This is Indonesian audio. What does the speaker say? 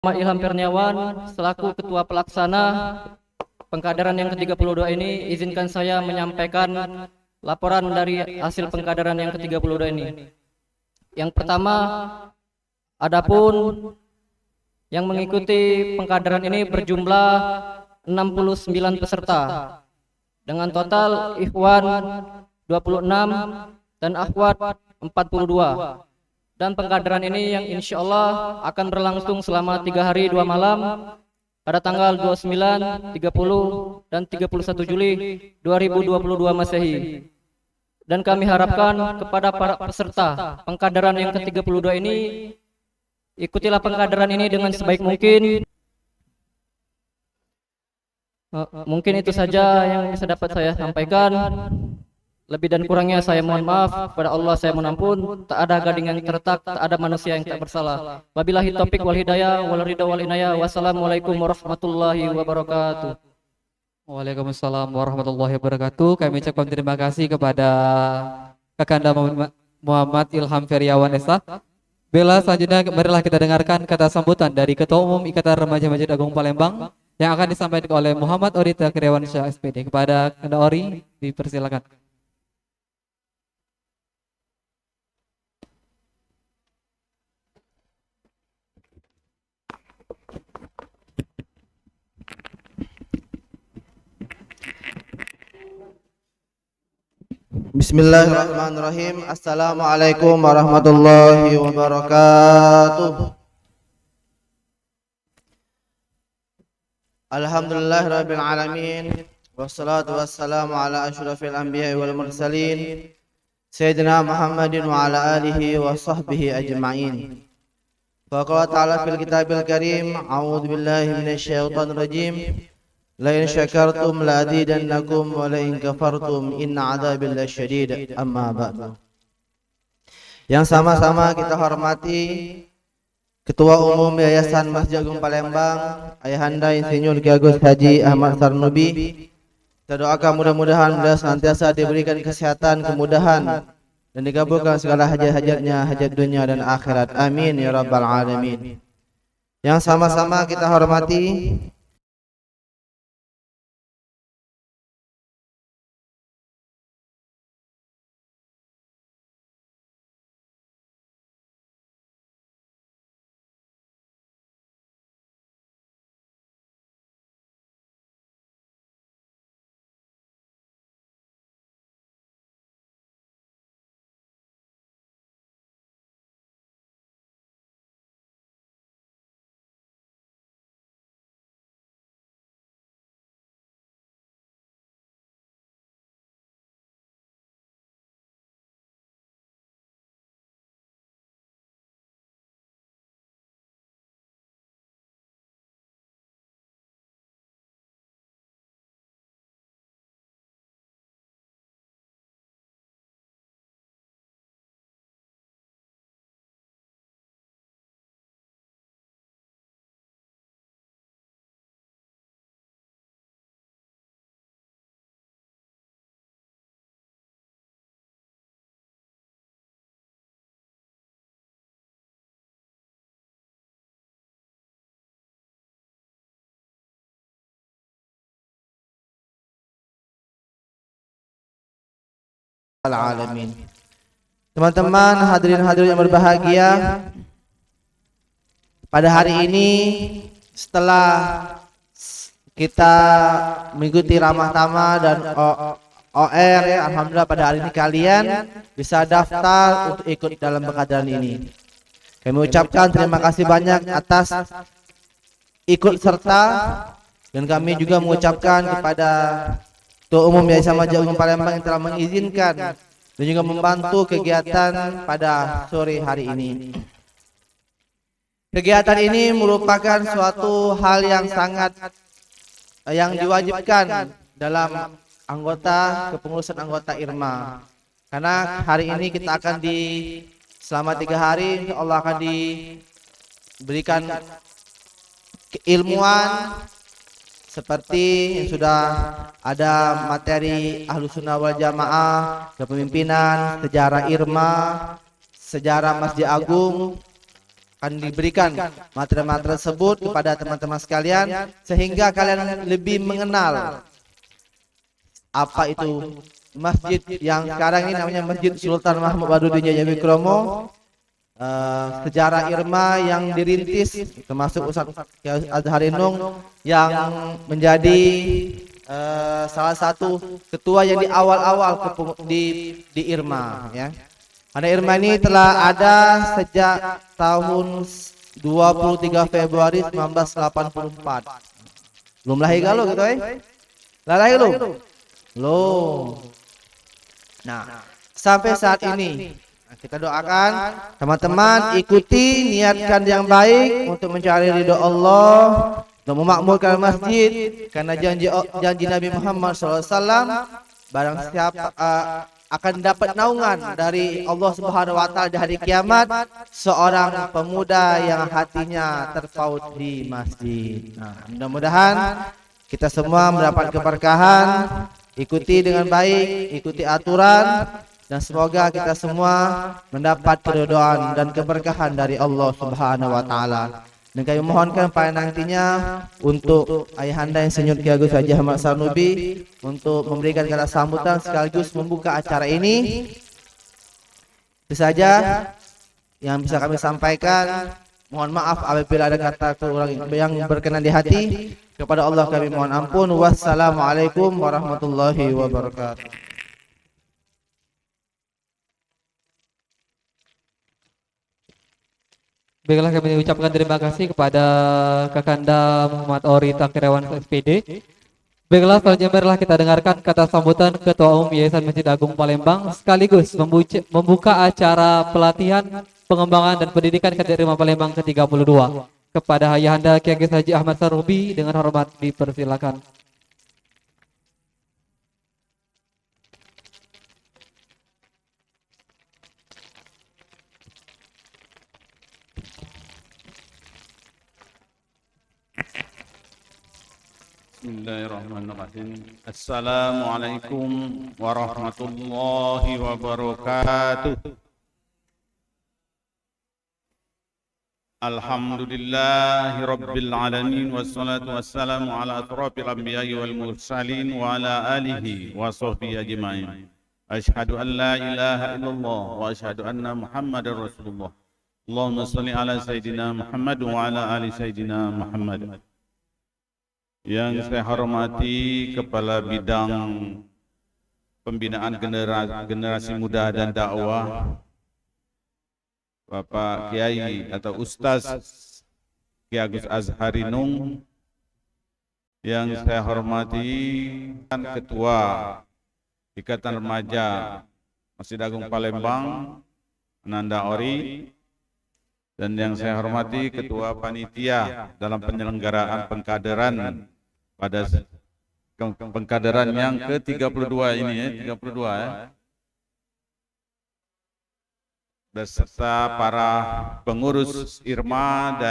Muhammad Ilham Kurniawan selaku Ketua Pelaksana pengkaderan yang ke-32 ini, izinkan saya menyampaikan laporan dari hasil pengkaderan yang ke-32 ini. Yang pertama, adapun yang mengikuti pengkaderan ini berjumlah 69 peserta dengan total ikhwan 26 dan akhwat 42. Dan pengkaderan ini yang insya Allah akan berlangsung selama 3 hari 2 malam pada tanggal 29, 30, dan 31 Juli 2022 Masehi. Dan kami harapkan kepada para peserta pengkaderan yang ke-32 ini, ikutilah pengkaderan ini dengan sebaik mungkin. Mungkin itu saja yang bisa dapat saya sampaikan. Lebih dan kurangnya saya mohon maaf. Kepada Allah saya mohon ampun. Tak ada gading yang terletak, tak ada manusia yang tak bersalah. Wabillahi taufik wal hidayah wal ridha wal inayah. Wassalamualaikum warahmatullahi wabarakatuh. Waalaikumsalam warahmatullahi wabarakatuh. Kami ucapkan terima kasih kepada Kakanda Muhammad Ilham Feriawan Esa. Bella, selanjutnya marilah kita dengarkan kata sambutan dari Ketua Umum Ikatan Remaja Masjid Agung Palembang yang akan disampaikan oleh Muhammad Orita Kriawansyah SPD. Kepada Kanda Ori, dipersilakan. Bismillahirrahmanirrahim. Assalamualaikum warahmatullahi wabarakatuh. Alhamdulillahirabbil alamin. Wassalatu wassalamu ala asyrafil anbiya'i wal mursalin Sayyidina Muhammadin wa ala alihi wa sahbihi ajma'in. Faqala ta'ala fil kitabil karim, a'udzu billahi minasyaitonir rajim. La in syakartum la azidannakum wa la in kafartum inna adzabi lasyadid. Amma ba'du. Yang sama-sama kita hormati Ketua Umum Yayasan Masjid Agung Palembang, Ayahanda Insinyur Ki Agus Haji Ahmad Sarnubi. Kita doakan mudah-mudahan beliau senantiasa diberikan kesehatan, kemudahan, dan dikabulkan segala hajat-hajatnya, hajat dunia dan akhirat. Amin ya rabbal alamin. Yang sama-sama kita hormati alamin. Teman-teman hadirin-hadirin yang berbahagia, pada hari ini setelah kita mengikuti ramah tamah dan OR ya, alhamdulillah pada hari ini kalian bisa daftar untuk ikut dalam pengkaderan ini. Kami ucapkan terima kasih banyak atas ikut serta, dan kami juga mengucapkan kepada Ketua Umum Yayasan Masjid Agung Palembang yang telah mengizinkan dan juga membantu kegiatan pada sore hari ini. Kegiatan ini merupakan suatu hal yang sangat yang diwajibkan dalam kepengurusan anggota IRMA. Karena hari ini kita akan selama 3 hari Allah akan diberikan keilmuan seperti yang sudah ada materi Ahlus Sunnah wal Jamaah, kepemimpinan, sejarah IRMA, sejarah Masjid Agung, akan diberikan materi-materi tersebut kepada teman-teman sekalian sehingga kalian lebih mengenal apa itu masjid yang sekarang ini namanya Masjid Sultan Mahmud Baduddin Jaya Wikromo. Sejarah Irma yang dirintis termasuk Ustaz Azhar Inung yang menjadi salah satu ketua yang di awal-awal di Irma ya. Karena Irma ini telah ada sejak tahun 23 Februari 1984. Belum lahir kalau gitu lahir lu? Loh. Nah, sampai saat ini kita doakan teman-teman ikuti, niatkan yang baik untuk mencari ridho Allah, untuk memakmurkan masjid karena janji Nabi Muhammad SAW, barang siapa akan dapat naungan dari Allah Subhanahu wa taala di hari kiamat seorang pemuda yang hatinya terpaut di masjid. Nah, mudah-mudahan kita semua mendapat keberkahan, ikuti dengan baik, ikuti aturan, dan semoga kita semua mendapat keridhaan dan keberkahan dari Allah Subhanahu wa taala. Dan kami mohonkan pada nantinya untuk ayahanda yang Senior Kiai Agus Haji Ahmad Sanubi untuk memberikan kata sambutan sekaligus membuka acara ini. Itu saja yang bisa kami sampaikan. Mohon maaf apabila ada kata kurang yang berkenan di hati. Kepada Allah kami mohon ampun. Wassalamualaikum warahmatullahi wabarakatuh. Baiklah, kami ucapkan terima kasih kepada Kakanda Muhammad Ori Takirawan SPD. Baiklah, selanjutnya marilah kita dengarkan kata sambutan Ketua Umum Yayasan Masjid Agung Palembang sekaligus membuka acara pelatihan, pengembangan dan pendidikan Kaderima Palembang ke-32. Kepada Ayahanda Kiai Haji Ahmad Sanubi dengan hormat dipersilakan. Bismillahirrahmanirrahim. Assalamualaikum warahmatullahi wabarakatuh. Alhamdulillahi rabbil alamin wassalatu wassalamu ala asrafil anbiya'i wal mursalin wa ala alihi wa sahbihi ajma'in. Asyhadu an la ilaha illallah wa asyhadu anna Muhammadar Rasulullah. Allahumma shalli ala sayidina Muhammad wa ala ali sayidina Muhammad. Yang saya hormati Kepala Bidang Pembinaan Generasi Muda dan Dakwah Bapak Kiai atau Ustaz Kiai Agus Azhar Inung, yang saya hormati Ketua Ikatan Remaja Masjid Agung Palembang Ananda Ori, dan yang saya hormati Ketua Panitia dalam penyelenggaraan pengkaderan pada pengkaderan yang ke-32 ini ya, 32 ya. Beserta para pengurus Irma dan